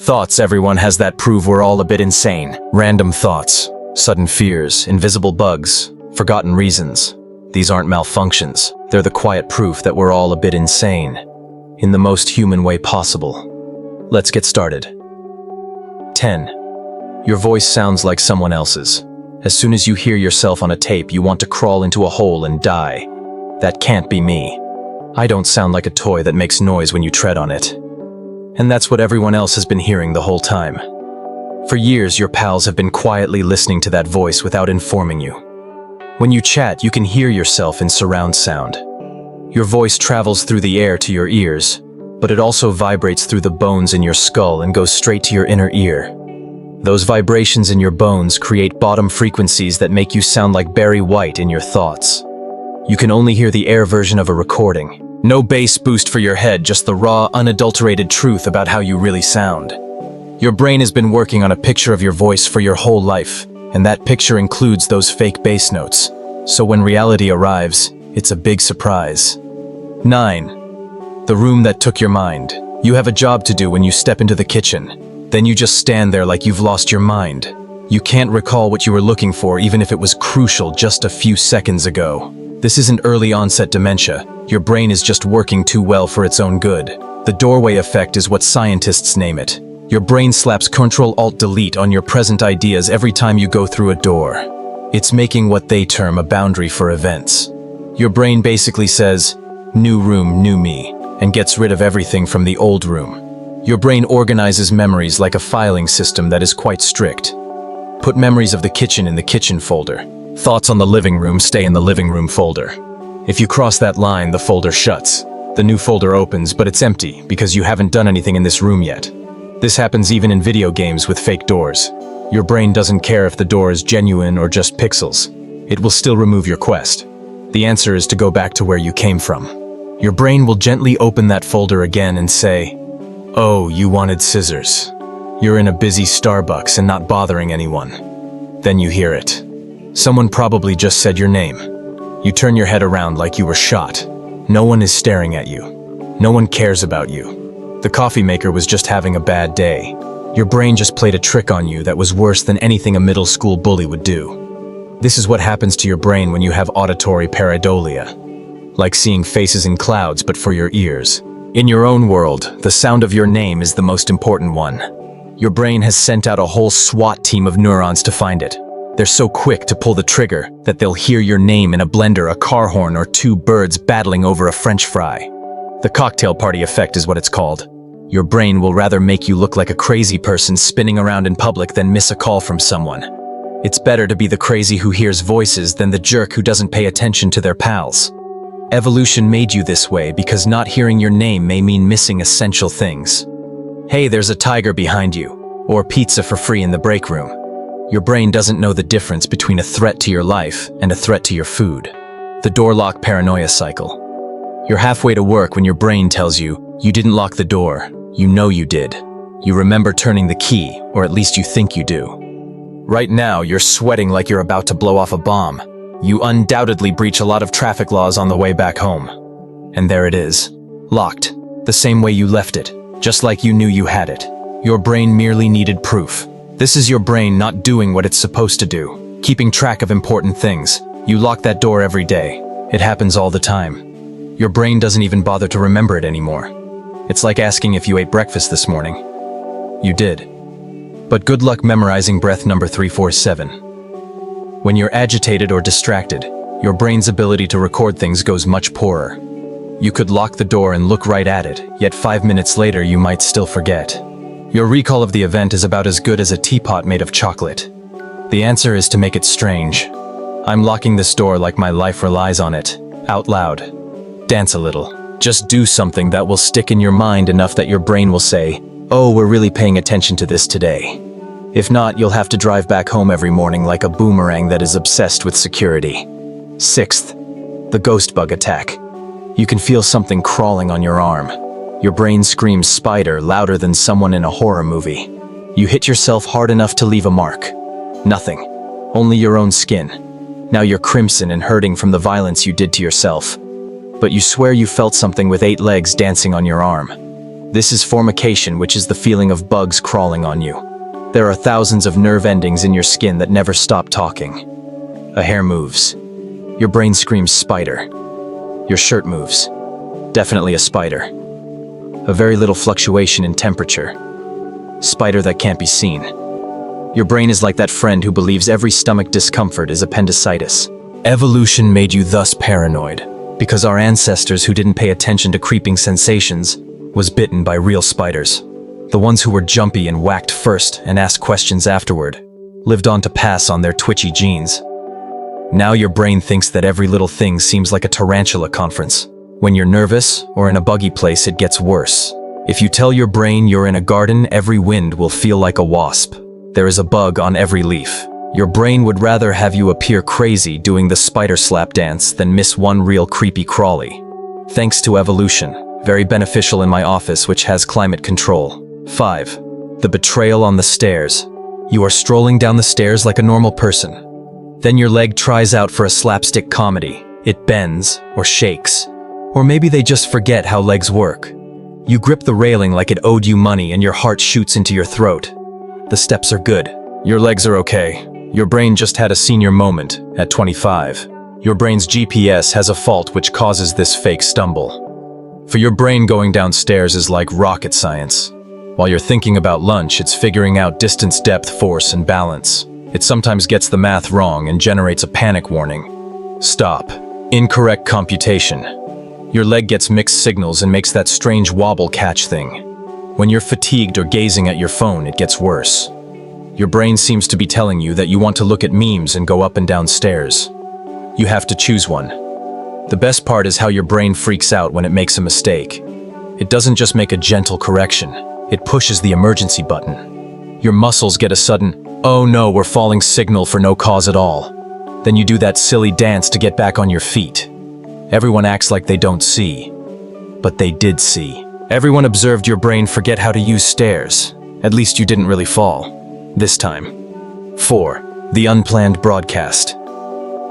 Thoughts, everyone has that prove we're all a bit insane. Random thoughts, sudden fears, invisible bugs, forgotten reasons. These aren't malfunctions. They're the quiet proof that we're all a bit insane, in the most human way possible. Let's get started. 10. Your voice sounds like someone else's. As soon as you hear yourself on a tape, you want to crawl into a hole and die. That can't be me. I don't sound like a toy that makes noise when you tread on it. And that's what everyone else has been hearing the whole time. For years, your pals have been quietly listening to that voice without informing you. When you chat, you can hear yourself in surround sound. Your voice travels through the air to your ears, but it also vibrates through the bones in your skull and goes straight to your inner ear. Those vibrations in your bones create bottom frequencies that make you sound like Barry White in your thoughts. You can only hear the air version of a recording. No bass boost for your head, just the raw, unadulterated truth about how you really sound. Your brain has been working on a picture of your voice for your whole life, and that picture includes those fake bass notes. So when reality arrives, it's a big surprise. 9. The room that took your mind. You have a job to do when you step into the kitchen. Then you just stand there like you've lost your mind. You can't recall what you were looking for, even if it was crucial just a few seconds ago. This isn't early onset dementia. Your brain is just working too well for its own good. The doorway effect is what scientists name it. Your brain slaps Ctrl-Alt-Delete on your present ideas every time you go through a door. It's making what they term a boundary for events. Your brain basically says, "New room, new me," and gets rid of everything from the old room. Your brain organizes memories like a filing system that is quite strict. Put memories of the kitchen in the kitchen folder. Thoughts on the living room stay in the living room folder. If you cross that line, the folder shuts. The new folder opens, but it's empty because you haven't done anything in this room yet. This happens even in video games with fake doors. Your brain doesn't care if the door is genuine or just pixels. It will still remove your quest. The answer is to go back to where you came from. Your brain will gently open that folder again and say, "Oh, you wanted scissors. You're in a busy Starbucks and not bothering anyone." Then you hear it. Someone probably just said your name. You turn your head around like you were shot. No one is staring at you. No one cares about you. The coffee maker was just having a bad day. Your brain just played a trick on you that was worse than anything a middle school bully would do. This is what happens to your brain when you have auditory pareidolia. Like seeing faces in clouds, but for your ears. In your own world, the sound of your name is the most important one. Your brain has sent out a whole SWAT team of neurons to find it. They're so quick to pull the trigger that they'll hear your name in a blender, a car horn, or two birds battling over a French fry. The cocktail party effect is what it's called. Your brain will rather make you look like a crazy person spinning around in public than miss a call from someone. It's better to be the crazy who hears voices than the jerk who doesn't pay attention to their pals. Evolution made you this way because not hearing your name may mean missing essential things. Hey, there's a tiger behind you, or pizza for free in the break room. Your brain doesn't know the difference between a threat to your life and a threat to your food. The door lock paranoia cycle. You're halfway to work when your brain tells you, you didn't lock the door. You know you did. You remember turning the key, or at least you think you do. Right now, you're sweating like you're about to blow off a bomb. You undoubtedly breach a lot of traffic laws on the way back home. And there it is. Locked. The same way you left it. Just like you knew you had it. Your brain merely needed proof. This is your brain not doing what it's supposed to do. Keeping track of important things. You lock that door every day. It happens all the time. Your brain doesn't even bother to remember it anymore. It's like asking if you ate breakfast this morning. You did. But good luck memorizing breath number 347. When you're agitated or distracted, your brain's ability to record things goes much poorer. You could lock the door and look right at it, yet 5 minutes later you might still forget. Your recall of the event is about as good as a teapot made of chocolate. The answer is to make it strange. I'm locking this door like my life relies on it. Out loud. Dance a little. Just do something that will stick in your mind enough that your brain will say, "Oh, we're really paying attention to this today." If not, you'll have to drive back home every morning like a boomerang that is obsessed with security. 6th, the ghost bug attack. You can feel something crawling on your arm. Your brain screams spider louder than someone in a horror movie. You hit yourself hard enough to leave a mark. Nothing. Only your own skin. Now you're crimson and hurting from the violence you did to yourself. But you swear you felt something with 8 legs dancing on your arm. This is formication, which is the feeling of bugs crawling on you. There are thousands of nerve endings in your skin that never stop talking. A hair moves. Your brain screams spider. Your shirt moves. Definitely a spider. A very little fluctuation in temperature. Spider that can't be seen. Your brain is like that friend who believes every stomach discomfort is appendicitis. Evolution made you thus paranoid, because our ancestors who didn't pay attention to creeping sensations was bitten by real spiders. The ones who were jumpy and whacked first and asked questions afterward lived on to pass on their twitchy genes. Now your brain thinks that every little thing seems like a tarantula conference. When you're nervous or in a buggy place, it gets worse. If you tell your brain you're in a garden, every wind will feel like a wasp. There is a bug on every leaf. Your brain would rather have you appear crazy doing the spider slap dance than miss one real creepy crawly. Thanks to evolution, very beneficial in my office, which has climate control. 5. The betrayal on the stairs. You are strolling down the stairs like a normal person. Then your leg tries out for a slapstick comedy. It bends or shakes. Or maybe they just forget how legs work. You grip the railing like it owed you money and your heart shoots into your throat. The steps are good. Your legs are okay. Your brain just had a senior moment at 25. Your brain's GPS has a fault which causes this fake stumble. For your brain, going downstairs is like rocket science. While you're thinking about lunch, it's figuring out distance, depth, force, and balance. It sometimes gets the math wrong and generates a panic warning. Stop. Incorrect computation. Your leg gets mixed signals and makes that strange wobble catch thing. When you're fatigued or gazing at your phone, it gets worse. Your brain seems to be telling you that you want to look at memes and go up and down stairs. You have to choose one. The best part is how your brain freaks out when it makes a mistake. It doesn't just make a gentle correction. It pushes the emergency button. Your muscles get a sudden, "Oh no, we're falling" signal for no cause at all. Then you do that silly dance to get back on your feet. Everyone acts like they don't see. But they did see. Everyone observed your brain forget how to use stairs. At least you didn't really fall. This time. 4. The Unplanned Broadcast.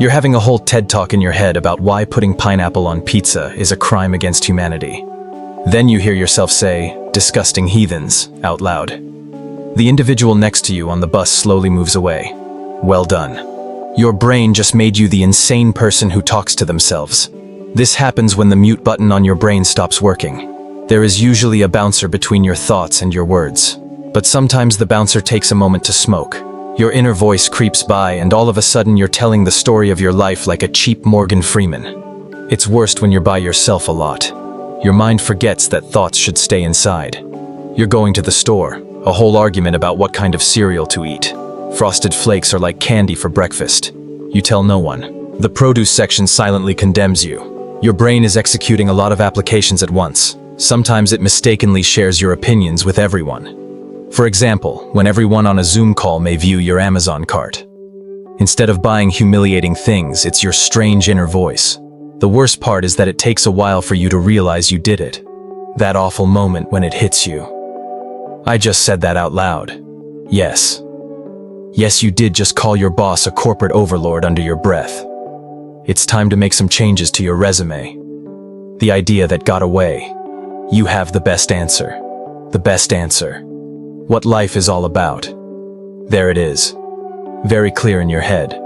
You're having a whole TED Talk in your head about why putting pineapple on pizza is a crime against humanity. Then you hear yourself say, "Disgusting heathens," out loud. The individual next to you on the bus slowly moves away. Well done. Your brain just made you the insane person who talks to themselves. This happens when the mute button on your brain stops working. There is usually a bouncer between your thoughts and your words. But sometimes the bouncer takes a moment to smoke. Your inner voice creeps by and all of a sudden you're telling the story of your life like a cheap Morgan Freeman. It's worst when you're by yourself a lot. Your mind forgets that thoughts should stay inside. You're going to the store, a whole argument about what kind of cereal to eat. Frosted Flakes are like candy for breakfast. You tell no one. The produce section silently condemns you. Your brain is executing a lot of applications at once. Sometimes it mistakenly shares your opinions with everyone. For example, when everyone on a Zoom call may view your Amazon cart. Instead of buying humiliating things, it's your strange inner voice. The worst part is that it takes a while for you to realize you did it. That awful moment when it hits you. I just said that out loud. Yes. Yes, you did just call your boss a corporate overlord under your breath. It's time to make some changes to your resume. The idea that got away. You have the best answer. The best answer. What life is all about. There it is. Very clear in your head.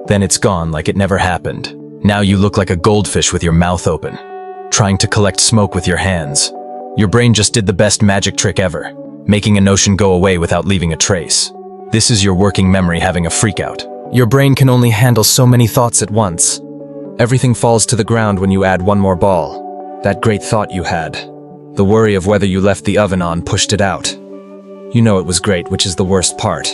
Then it's gone like it never happened. Now you look like a goldfish with your mouth open, trying to collect smoke with your hands. Your brain just did the best magic trick ever, making a notion go away without leaving a trace. This is your working memory having a freakout. Your brain can only handle so many thoughts at once. Everything falls to the ground when you add one more ball. That great thought you had. The worry of whether you left the oven on pushed it out. You know it was great, which is the worst part.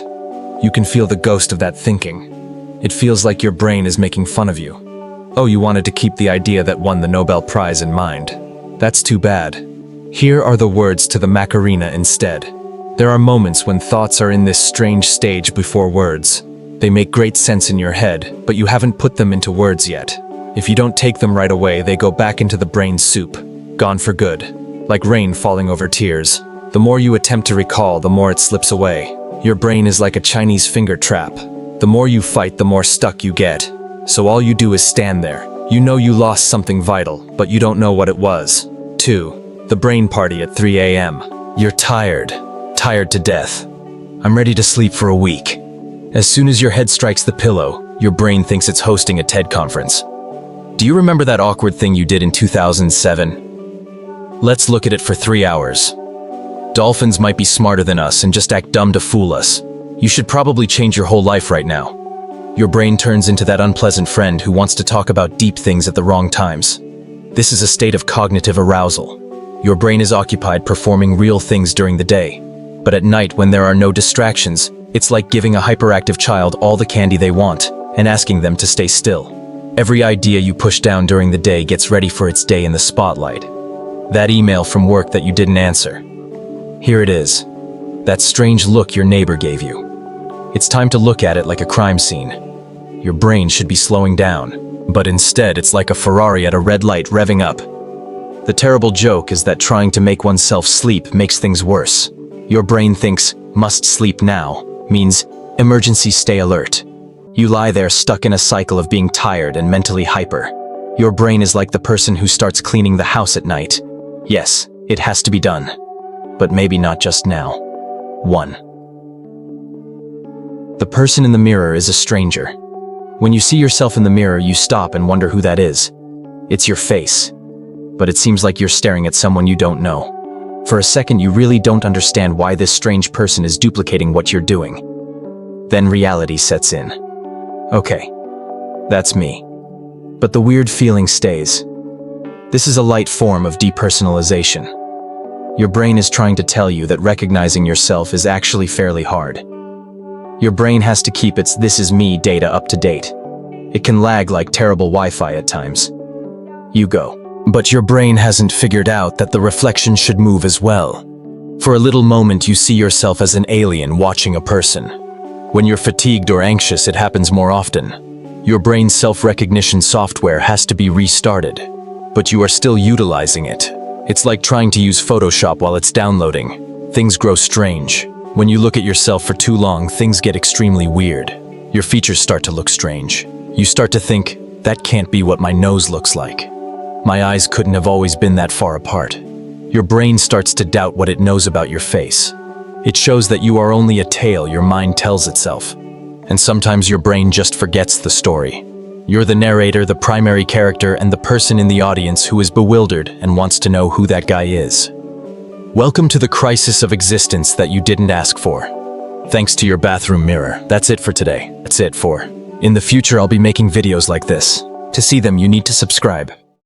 You can feel the ghost of that thinking. It feels like your brain is making fun of you. Oh, you wanted to keep the idea that won the Nobel Prize in mind. That's too bad. Here are the words to the Macarena instead. There are moments when thoughts are in this strange stage before words. They make great sense in your head, but you haven't put them into words yet. If you don't take them right away, they go back into the brain soup, gone for good, like rain falling over tears. The more you attempt to recall, the more it slips away. Your brain is like a Chinese finger trap. The more you fight, the more stuck you get. So all you do is stand there. You know you lost something vital, but you don't know what it was. 2. The brain party at 3 a.m. You're tired. Tired to death. I'm ready to sleep for a week. As soon as your head strikes the pillow, your brain thinks it's hosting a TED conference. Do you remember that awkward thing you did in 2007? Let's look at it for 3 hours. Dolphins might be smarter than us and just act dumb to fool us. You should probably change your whole life right now. Your brain turns into that unpleasant friend who wants to talk about deep things at the wrong times. This is a state of cognitive arousal. Your brain is occupied performing real things during the day. But at night, when there are no distractions, it's like giving a hyperactive child all the candy they want and asking them to stay still. Every idea you push down during the day gets ready for its day in the spotlight. That email from work that you didn't answer. Here it is. That strange look your neighbor gave you. It's time to look at it like a crime scene. Your brain should be slowing down, but instead it's like a Ferrari at a red light revving up. The terrible joke is that trying to make oneself sleep makes things worse. Your brain thinks, must sleep now, means emergency stay alert. You lie there stuck in a cycle of being tired and mentally hyper. Your brain is like the person who starts cleaning the house at night. Yes, it has to be done. But maybe not just now. 1. The person in the mirror is a stranger. When you see yourself in the mirror, you stop and wonder who that is. It's your face. But it seems like you're staring at someone you don't know. For a second, you really don't understand why this strange person is duplicating what you're doing. Then reality sets in. Okay, that's me. But the weird feeling stays. This is a light form of depersonalization. Your brain is trying to tell you that recognizing yourself is actually fairly hard. Your brain has to keep its "this is me" data up to date. It can lag like terrible Wi-Fi at times. You go. But your brain hasn't figured out that the reflection should move as well. For a little moment, you see yourself as an alien watching a person. When you're fatigued or anxious, it happens more often. Your brain's self-recognition software has to be restarted, but you are still utilizing it. It's like trying to use Photoshop while it's downloading. Things grow strange. When you look at yourself for too long, things get extremely weird. Your features start to look strange. You start to think, that can't be what my nose looks like. My eyes couldn't have always been that far apart. Your brain starts to doubt what it knows about your face. It shows that you are only a tale your mind tells itself. And sometimes your brain just forgets the story. You're the narrator, the primary character, and the person in the audience who is bewildered and wants to know who that guy is. Welcome to the crisis of existence that you didn't ask for. Thanks to your bathroom mirror. That's it for today. In the future, I'll be making videos like this. To see them, you need to subscribe.